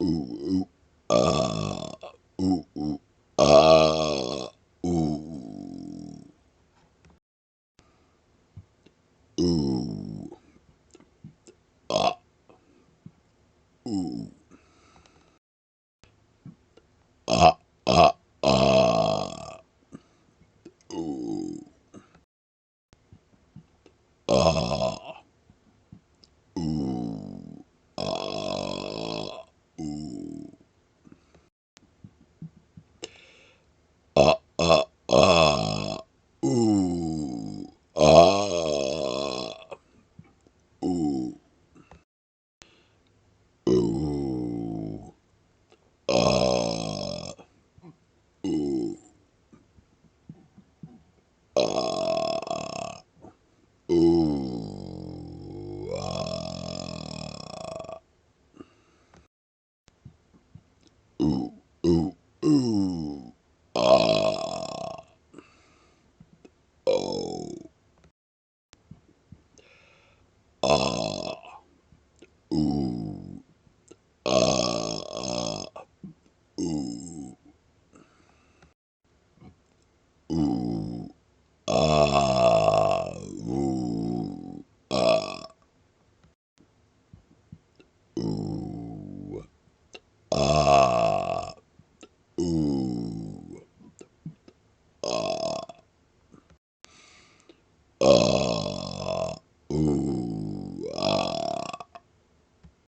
ooh, ooh, ooh, ah, ooh, ooh, ah, ooh, ah, ah, ah, ooh, ah, ooh, ah, ooh, ah, ah, ah, ooh, ah, ooh, ooh, ah, ooh, ah, ooh, ah, ooh, ooh, ooh, ah, oh, ah, ooh, ah, ooh, ooh, ah, ooh, ah, ooh, ah.